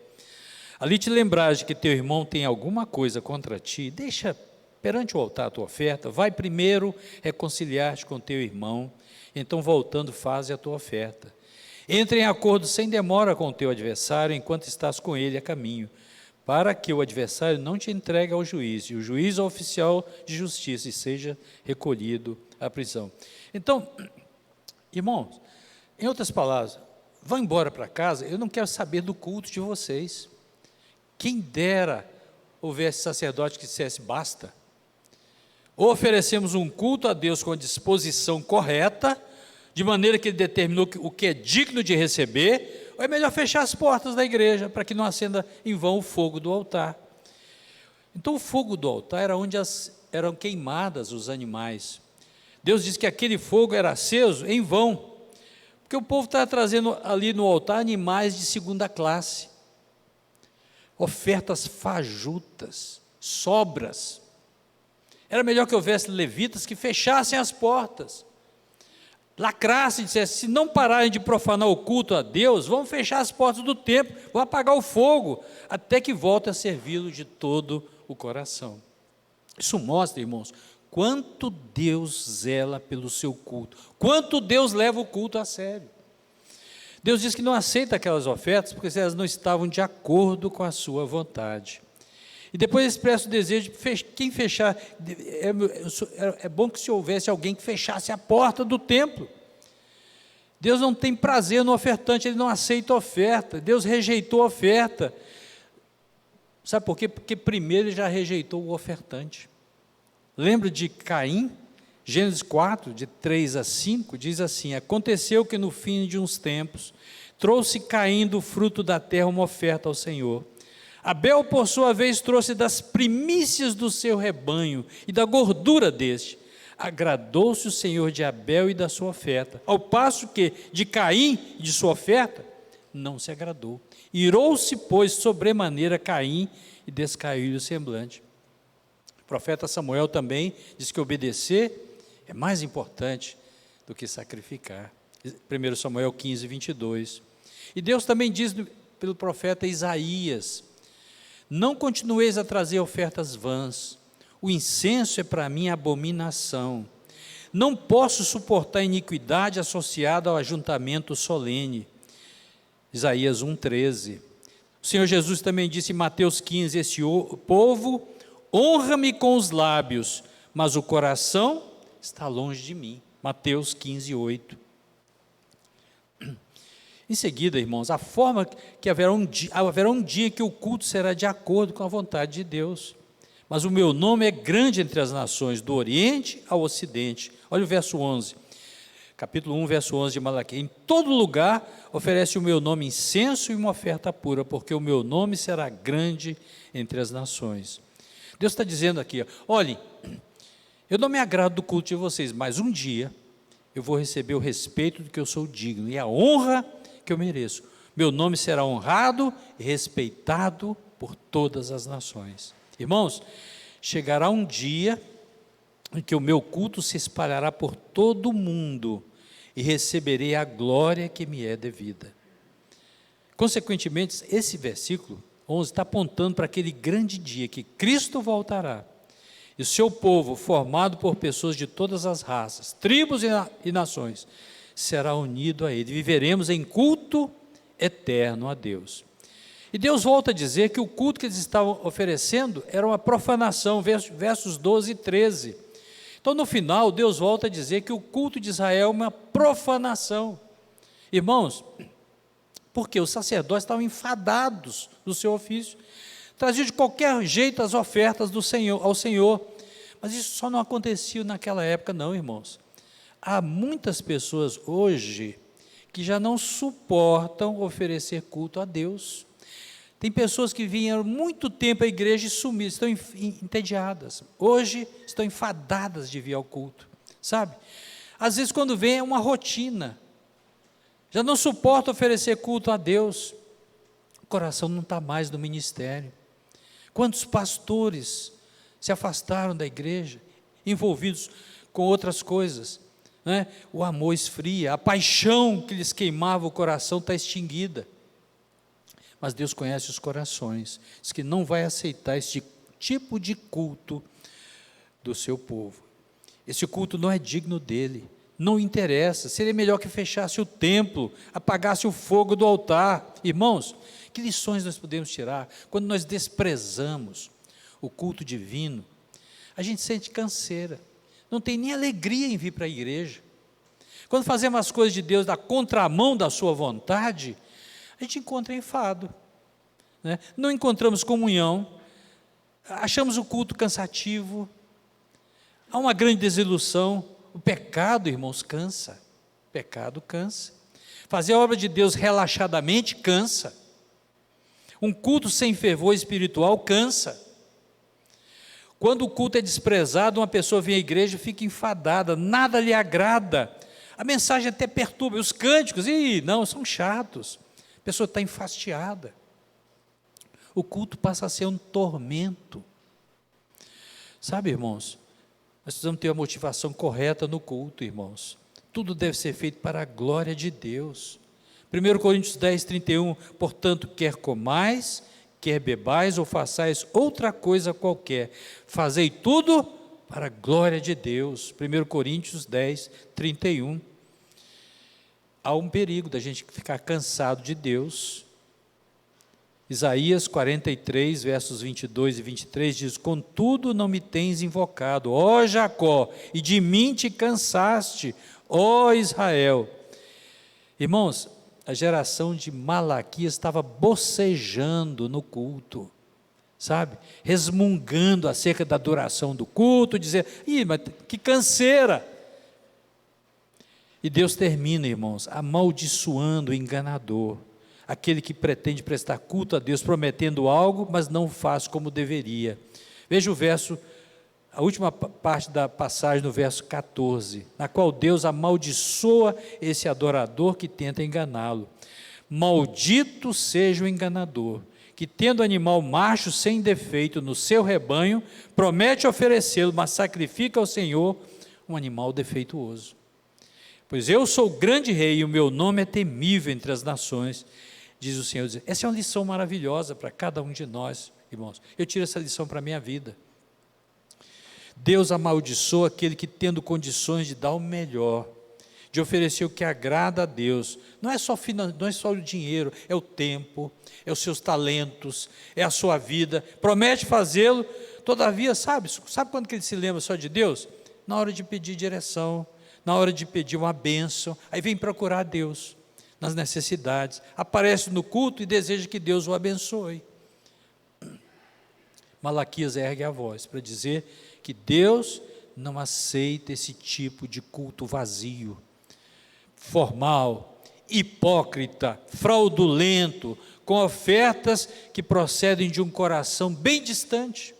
ali te lembrares de que teu irmão tem alguma coisa contra ti, deixa perante o altar a tua oferta, vai primeiro reconciliar-te com teu irmão, então voltando faze a tua oferta. Entre em acordo sem demora com o teu adversário, enquanto estás com ele a caminho, para que o adversário não te entregue ao juiz, e o juiz ao oficial de justiça, e seja recolhido à prisão. Então, irmãos, em outras palavras, vão embora para casa, eu não quero saber do culto de vocês. Quem dera houvesse sacerdote que dissesse basta. Ou oferecemos um culto a Deus com a disposição correta, de maneira que ele determinou o que é digno de receber, ou é melhor fechar as portas da igreja, para que não acenda em vão o fogo do altar. Então o fogo do altar era onde eram queimadas os animais. Deus disse que aquele fogo era aceso em vão, porque o povo estava trazendo ali no altar animais de segunda classe, ofertas fajutas, sobras. Era melhor que houvesse levitas que fechassem as portas, lacrassem e dissessem, se não pararem de profanar o culto a Deus, vão fechar as portas do templo, vão apagar o fogo, até que volte a servi-lo de todo o coração. Isso mostra, irmãos, quanto Deus zela pelo seu culto, quanto Deus leva o culto a sério. Deus diz que não aceita aquelas ofertas, porque elas não estavam de acordo com a sua vontade. E depois expressa o desejo de quem fechar, é bom que se houvesse alguém que fechasse a porta do templo. Deus não tem prazer no ofertante, Ele não aceita oferta, Deus rejeitou a oferta. Sabe por quê? Porque primeiro Ele já rejeitou o ofertante. Lembra de Caim? Gênesis 4, de 3 a 5, diz assim, aconteceu que no fim de uns tempos, trouxe Caim do fruto da terra uma oferta ao Senhor. Abel, por sua vez, trouxe das primícias do seu rebanho e da gordura deste. Agradou-se o Senhor de Abel e da sua oferta, ao passo que de Caim e de sua oferta, não se agradou. Irou-se, pois, sobremaneira Caim e descaiu-lhe o semblante. O profeta Samuel também diz que obedecer é mais importante do que sacrificar. 1 Samuel 15, 22. E Deus também diz pelo profeta Isaías, não continueis a trazer ofertas vãs, o incenso é para mim abominação, não posso suportar iniquidade associada ao ajuntamento solene, Isaías 1,13, o Senhor Jesus também disse em Mateus 15, esse povo honra-me com os lábios, mas o coração está longe de mim, Mateus 15, 8, em seguida, irmãos, a forma que haverá um dia que o culto será de acordo com a vontade de Deus. Mas o meu nome é grande entre as nações, do Oriente ao Ocidente. Olha o verso 11, capítulo 1, verso 11 de Malaquias. Em todo lugar oferece o meu nome incenso e uma oferta pura, porque o meu nome será grande entre as nações. Deus está dizendo aqui, olhem, eu não me agrado do culto de vocês, mas um dia eu vou receber o respeito do que eu sou digno e a honra que eu mereço. Meu nome será honrado e respeitado por todas as nações. Irmãos, chegará um dia em que o meu culto se espalhará por todo o mundo e receberei a glória que me é devida. Consequentemente, esse versículo 11 está apontando para aquele grande dia que Cristo voltará e o seu povo, formado por pessoas de todas as raças, tribos e nações, será unido a Ele, viveremos em culto eterno a Deus. E Deus volta a dizer que o culto que eles estavam oferecendo era uma profanação, versos 12 e 13. Então no final, Deus volta a dizer que o culto de Israel é uma profanação. Irmãos, porque os sacerdotes estavam enfadados do seu ofício, traziam de qualquer jeito as ofertas ao Senhor, mas isso só não acontecia naquela época não, irmãos. Há muitas pessoas hoje que já não suportam oferecer culto a Deus. Tem pessoas que vinham muito tempo à igreja e sumiram, estão entediadas. Hoje estão enfadadas de vir ao culto, sabe? Às vezes quando vem é uma rotina. Já não suporta oferecer culto a Deus. O coração não está mais no ministério. Quantos pastores se afastaram da igreja, envolvidos com outras coisas, né? O amor esfria, a paixão que lhes queimava o coração está extinguida. Mas Deus conhece os corações, diz que não vai aceitar esse tipo de culto do seu povo. Esse culto não é digno dele, não interessa. Seria melhor que fechasse o templo, apagasse o fogo do altar. Irmãos, que lições nós podemos tirar quando nós desprezamos o culto divino? A gente sente canseira, não tem nem alegria em vir para a igreja. Quando fazemos as coisas de Deus na contramão da sua vontade, a gente encontra enfado, né? Não encontramos comunhão, achamos o culto cansativo, há uma grande desilusão. O pecado, irmãos, cansa, pecado cansa. Fazer a obra de Deus relaxadamente cansa. Um culto sem fervor espiritual cansa. Quando o culto é desprezado, uma pessoa vem à igreja e fica enfadada, nada lhe agrada, a mensagem até perturba, os cânticos, não, são chatos, a pessoa está enfastiada, o culto passa a ser um tormento. Sabe, irmãos, nós precisamos ter a motivação correta no culto, irmãos, tudo deve ser feito para a glória de Deus. 1 Coríntios 10, 31, portanto, quer comais, quer bebais ou façais outra coisa qualquer, fazei tudo para a glória de Deus. 1 Coríntios 10, 31. Há um perigo da gente ficar cansado de Deus. Isaías 43, versos 22 e 23 diz: contudo não me tens invocado, ó Jacó, e de mim te cansaste, ó Israel. Irmãos, a geração de Malaquias estava bocejando no culto, sabe? Resmungando acerca da duração do culto, dizer, mas que canseira. E Deus termina, irmãos, amaldiçoando o enganador, aquele que pretende prestar culto a Deus, prometendo algo, mas não faz como deveria. Veja o verso, a última parte da passagem, no verso 14, na qual Deus amaldiçoa esse adorador que tenta enganá-lo. Maldito seja o enganador, que tendo animal macho sem defeito no seu rebanho, promete oferecê-lo, mas sacrifica ao Senhor um animal defeituoso. Pois eu sou o grande rei e o meu nome é temível entre as nações, diz o Senhor. Essa é uma lição maravilhosa para cada um de nós, irmãos. Eu tiro essa lição para a minha vida. Deus amaldiçoa aquele que, tendo condições de dar o melhor, de oferecer o que agrada a Deus, não é só o dinheiro, é o tempo, é os seus talentos, é a sua vida, promete fazê-lo, todavia, sabe quando que ele se lembra só de Deus? Na hora de pedir direção, na hora de pedir uma bênção, aí vem procurar Deus, nas necessidades, aparece no culto e deseja que Deus o abençoe. Malaquias ergue a voz para dizer que Deus não aceita esse tipo de culto vazio, formal, hipócrita, fraudulento, com ofertas que procedem de um coração bem distante.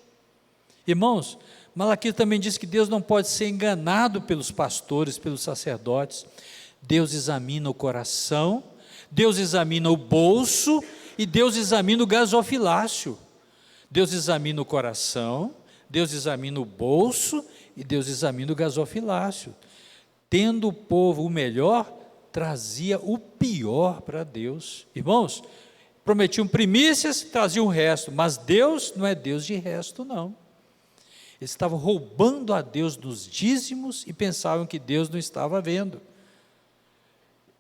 Irmãos, Malaquias também diz que Deus não pode ser enganado pelos pastores, pelos sacerdotes. Deus examina o coração, Deus examina o bolso e Deus examina o gasofilácio. Deus examina o coração, Deus examina o bolso e Deus examina o gasofilácio. Tendo o povo o melhor, trazia o pior para Deus. Irmãos, prometiam primícias, traziam o resto, mas Deus não é Deus de resto, não. Eles estavam roubando a Deus nos dízimos e pensavam que Deus não estava vendo.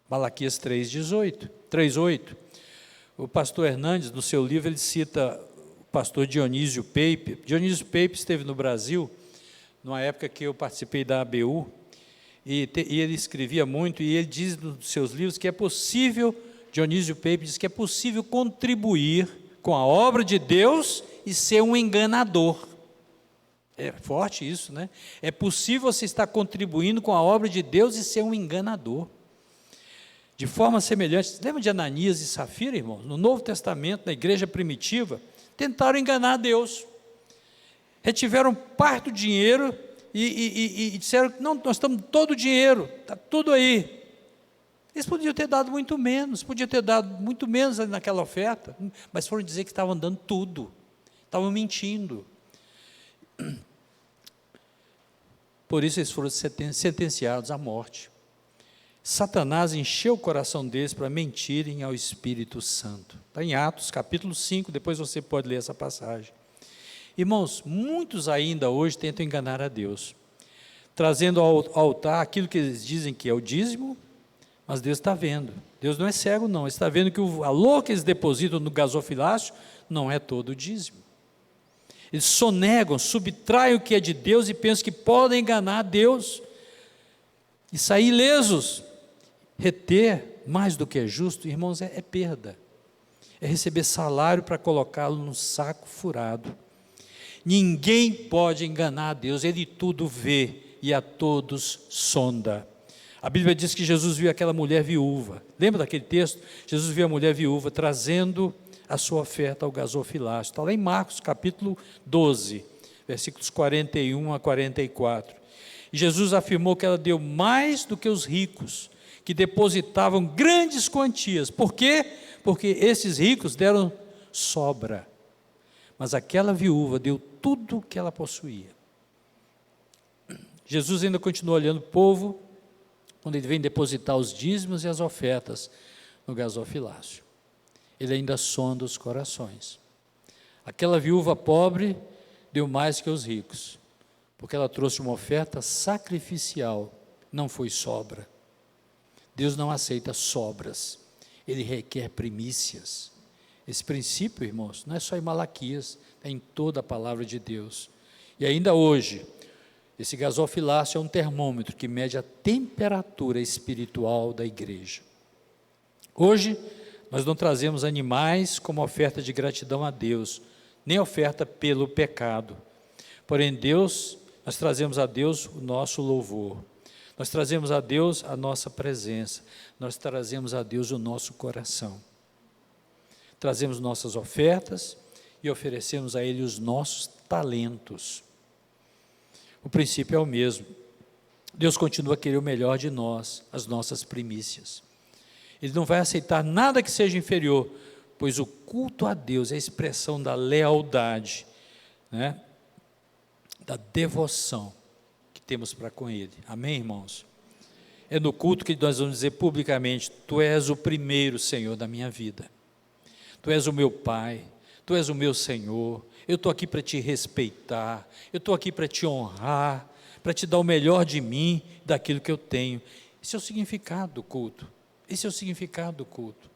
Malaquias 3:8. O pastor Hernandes, no seu livro, ele cita o pastor Dionísio Peipe. Dionísio Peipe esteve no Brasil, numa época que eu participei da ABU, e ele escrevia muito, e ele diz nos seus livros que é possível, Dionísio Peipe diz que é possível contribuir com a obra de Deus e ser um enganador. É forte isso, né? É possível você estar contribuindo com a obra de Deus e ser um enganador. De forma semelhante, lembra de Ananias e Safira, irmãos? No Novo Testamento, na igreja primitiva, tentaram enganar Deus. Retiveram parte do dinheiro e disseram, não, nós estamos todo o dinheiro, está tudo aí. Eles podiam ter dado muito menos naquela oferta, mas foram dizer que estavam dando tudo. estavam mentindo. Por isso eles foram sentenciados à morte. Satanás encheu o coração deles para mentirem ao Espírito Santo. Está em Atos, capítulo 5, depois você pode ler essa passagem. Irmãos, muitos ainda hoje tentam enganar a Deus, trazendo ao altar aquilo que eles dizem que é o dízimo, mas Deus está vendo. Deus não é cego, não. Ele está vendo que o valor que eles depositam no gasofilácio não é todo o dízimo. Eles sonegam, subtraem o que é de Deus e pensam que podem enganar a Deus e sair ilesos. Reter mais do que é justo, irmãos, é perda. É receber salário para colocá-lo num saco furado. Ninguém pode enganar a Deus, Ele tudo vê e a todos sonda. A Bíblia diz que Jesus viu aquela mulher viúva. Lembra daquele texto? Jesus viu a mulher viúva trazendo a sua oferta ao gasofilácio. Está lá em Marcos capítulo 12, versículos 41 a 44. E Jesus afirmou que ela deu mais do que os ricos, que depositavam grandes quantias. Por quê? Porque esses ricos deram sobra. Mas aquela viúva deu tudo o que ela possuía. Jesus ainda continua olhando o povo, quando ele vem depositar os dízimos e as ofertas no gasofilácio. Ele ainda sonda os corações. Aquela viúva pobre deu mais que os ricos, porque ela trouxe uma oferta sacrificial, não foi sobra. Deus não aceita sobras, Ele requer primícias. Esse princípio, irmãos, não é só em Malaquias, é em toda a palavra de Deus. E ainda hoje, esse gasofilácio é um termômetro que mede a temperatura espiritual da igreja. Hoje, nós não trazemos animais como oferta de gratidão a Deus, nem oferta pelo pecado. Porém, nós trazemos a Deus o nosso louvor. Nós trazemos a Deus a nossa presença. Nós trazemos a Deus o nosso coração. Trazemos nossas ofertas e oferecemos a Ele os nossos talentos. O princípio é o mesmo. Deus continua a querer o melhor de nós, as nossas primícias. Ele não vai aceitar nada que seja inferior, pois o culto a Deus é a expressão da lealdade, né? Da devoção que temos para com Ele. Amém, irmãos? É no culto que nós vamos dizer publicamente: Tu és o primeiro, Senhor, da minha vida. Tu és o meu Pai, Tu és o meu Senhor. Eu estou aqui para te respeitar, eu estou aqui para te honrar, para te dar o melhor de mim, daquilo que eu tenho. Esse é o significado do culto. Esse é o significado do culto.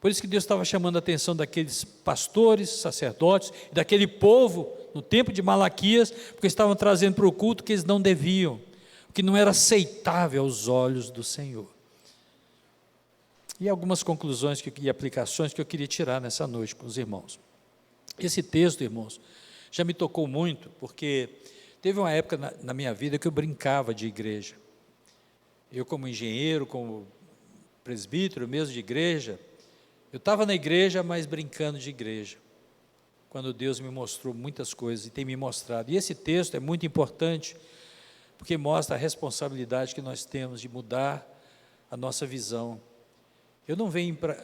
Por isso que Deus estava chamando a atenção daqueles pastores, sacerdotes, daquele povo, no tempo de Malaquias, porque estavam trazendo para o culto que eles não deviam, o que não era aceitável aos olhos do Senhor. E algumas conclusões e aplicações que eu queria tirar nessa noite com os irmãos. Esse texto, irmãos, já me tocou muito, porque teve uma época na minha vida que eu brincava de igreja. Eu, como engenheiro, como presbítero mesmo de igreja, eu estava na igreja, mas brincando de igreja, quando Deus me mostrou muitas coisas e tem me mostrado. E esse texto é muito importante, porque mostra a responsabilidade que nós temos de mudar a nossa visão. Eu não venho para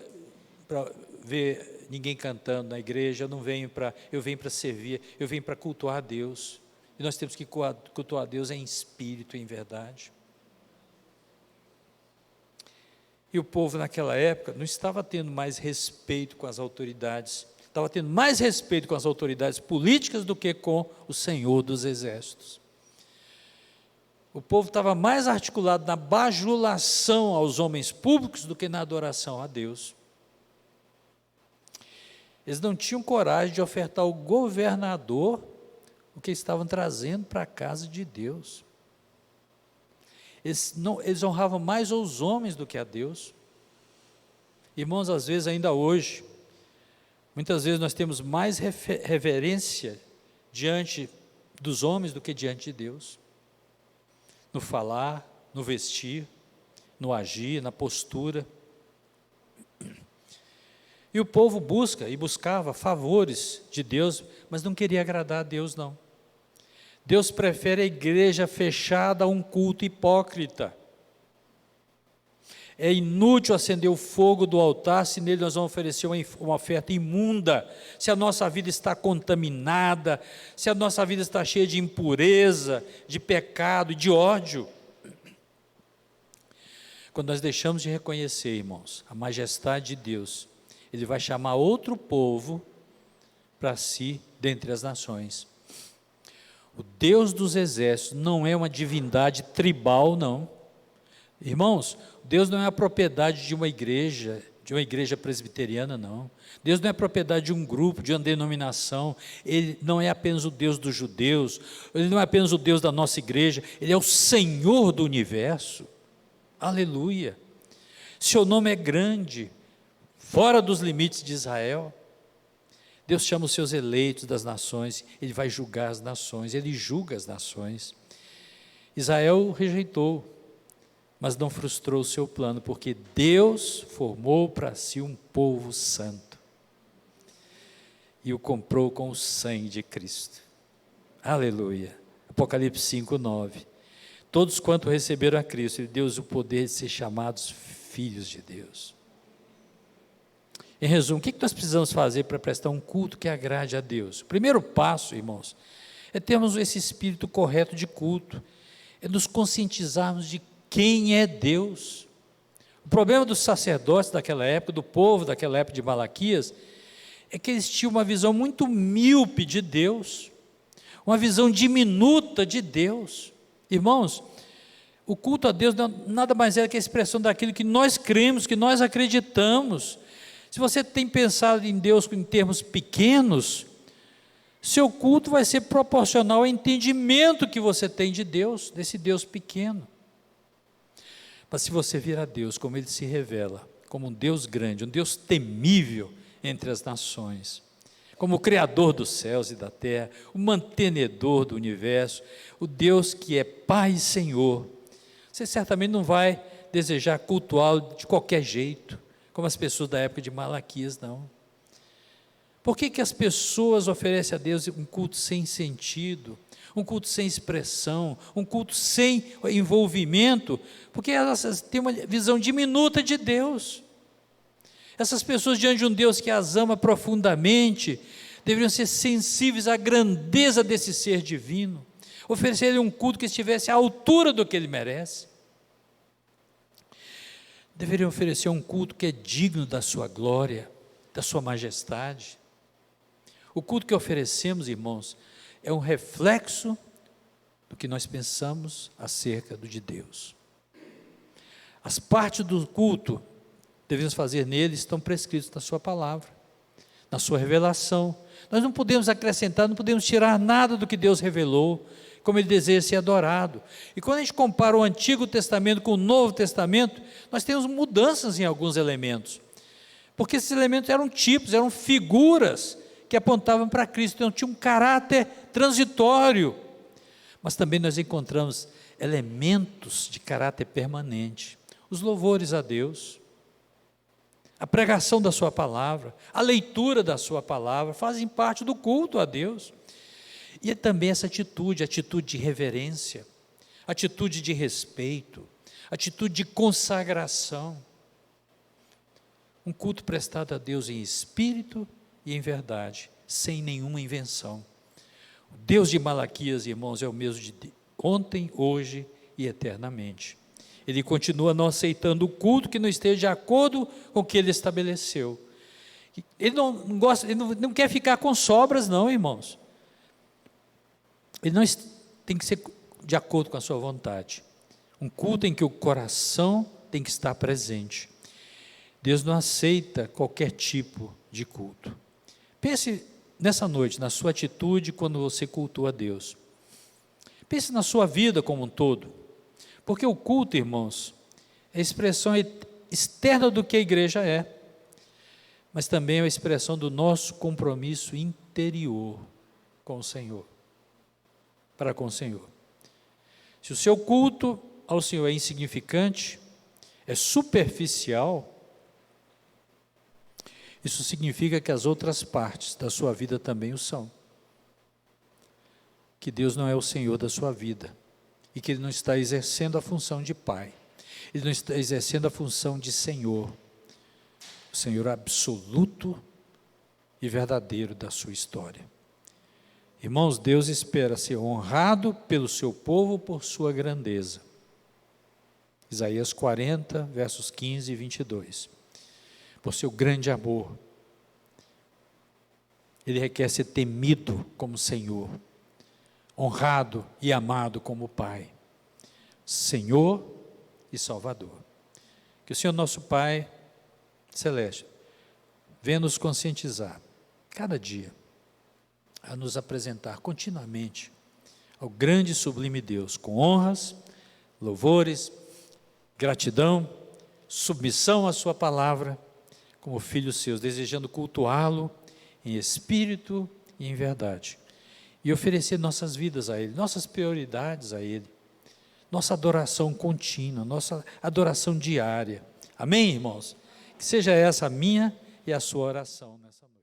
ver ninguém cantando na igreja, eu venho para servir, eu venho para cultuar a Deus. E nós temos que cultuar a Deus em espírito e em verdade. E o povo naquela época não estava tendo mais respeito com as autoridades, estava tendo mais respeito com as autoridades políticas do que com o Senhor dos Exércitos. O povo estava mais articulado na bajulação aos homens públicos do que na adoração a Deus. Eles não tinham coragem de ofertar ao governador o que estavam trazendo para a casa de Deus. Eles honravam mais os homens do que a Deus. Irmãos, às vezes, ainda hoje, muitas vezes nós temos mais reverência diante dos homens do que diante de Deus. No falar, no vestir, no agir, na postura. E o povo busca e buscava favores de Deus, mas não queria agradar a Deus, não. Deus prefere a igreja fechada a um culto hipócrita. É inútil acender o fogo do altar se nele nós vamos oferecer uma oferta imunda, se a nossa vida está contaminada, se a nossa vida está cheia de impureza, de pecado, de ódio. Quando nós deixamos de reconhecer, irmãos, a majestade de Deus, Ele vai chamar outro povo para si dentre as nações. O Deus dos exércitos não é uma divindade tribal, não. Irmãos, Deus não é a propriedade de uma igreja presbiteriana, não. Deus não é a propriedade de um grupo, de uma denominação. Ele não é apenas o Deus dos judeus, Ele não é apenas o Deus da nossa igreja, Ele é o Senhor do universo. Aleluia. Seu nome é grande, fora dos limites de Israel. Deus chama os seus eleitos das nações, Ele vai julgar as nações, Ele julga as nações. Israel rejeitou, mas não frustrou o seu plano, porque Deus formou para si um povo santo, e o comprou com o sangue de Cristo. Aleluia. Apocalipse 5:9. Todos quanto receberam a Cristo, Ele deu-lhes o poder de ser chamados filhos de Deus. Em resumo, o que nós precisamos fazer para prestar um culto que agrade a Deus? O primeiro passo, irmãos, é termos esse espírito correto de culto, é nos conscientizarmos de quem é Deus. O problema dos sacerdotes daquela época, do povo daquela época de Malaquias, é que eles tinham uma visão muito míope de Deus, uma visão diminuta de Deus. Irmãos, o culto a Deus nada mais é que a expressão daquilo que nós cremos, que nós acreditamos. Se você tem pensado em Deus em termos pequenos, seu culto vai ser proporcional ao entendimento que você tem de Deus, desse Deus pequeno. Mas se você vir a Deus como Ele se revela, como um Deus grande, um Deus temível entre as nações, como o Criador dos céus e da terra, o mantenedor do universo, o Deus que é Pai e Senhor, você certamente não vai desejar cultuá-lo de qualquer jeito, como as pessoas da época de Malaquias, não. Por que as pessoas oferecem a Deus um culto sem sentido, um culto sem expressão, um culto sem envolvimento? Porque elas têm uma visão diminuta de Deus. Essas pessoas diante de um Deus que as ama profundamente, deveriam ser sensíveis à grandeza desse ser divino, oferecer-lhe um culto que estivesse à altura do que ele merece. Deveriam oferecer um culto que é digno da sua glória, da sua majestade. O culto que oferecemos, irmãos, é um reflexo do que nós pensamos acerca de Deus. As partes do culto devemos fazer nele estão prescritos na sua palavra, na sua revelação. Nós não podemos acrescentar, não podemos tirar nada do que Deus revelou, como Ele deseja ser adorado. E quando a gente compara o Antigo Testamento com o Novo Testamento, nós temos mudanças em alguns elementos, porque esses elementos eram tipos, eram figuras que apontavam para Cristo, então tinha um caráter transitório, mas também nós encontramos elementos de caráter permanente, os louvores a Deus, a pregação da sua palavra, a leitura da sua palavra, fazem parte do culto a Deus. E é também essa atitude de reverência, atitude de respeito, atitude de consagração. Um culto prestado a Deus em espírito e em verdade, sem nenhuma invenção. O Deus de Malaquias, irmãos, é o mesmo de ontem, hoje e eternamente. Ele continua não aceitando o culto que não esteja de acordo com o que Ele estabeleceu. Ele não gosta, ele não quer ficar com sobras, não, irmãos. Ele não tem que ser de acordo com a sua vontade. Um culto em que o coração tem que estar presente. Deus não aceita qualquer tipo de culto. Pense nessa noite, na sua atitude quando você cultua a Deus. Pense na sua vida como um todo. Porque o culto, irmãos, é a expressão externa do que a igreja é, mas também é a expressão do nosso compromisso interior com o Senhor, para com o Senhor. Se o seu culto ao Senhor é insignificante, é superficial, isso significa que as outras partes da sua vida também o são. Que Deus não é o Senhor da sua vida e que Ele não está exercendo a função de Pai. Ele não está exercendo a função de Senhor, o Senhor absoluto e verdadeiro da sua história. Irmãos, Deus espera ser honrado pelo seu povo por sua grandeza. Isaías 40, versos 15 e 22. Por seu grande amor. Ele requer ser temido como Senhor, honrado e amado como Pai, Senhor e Salvador. Que o Senhor nosso Pai Celeste venha nos conscientizar, cada dia, a nos apresentar continuamente ao grande e sublime Deus, com honras, louvores, gratidão, submissão à sua palavra, como filhos seus, desejando cultuá-lo em espírito e em verdade, e oferecer nossas vidas a Ele, nossas prioridades a Ele, nossa adoração contínua, nossa adoração diária. Amém, irmãos? Que seja essa a minha e a sua oração nessa noite.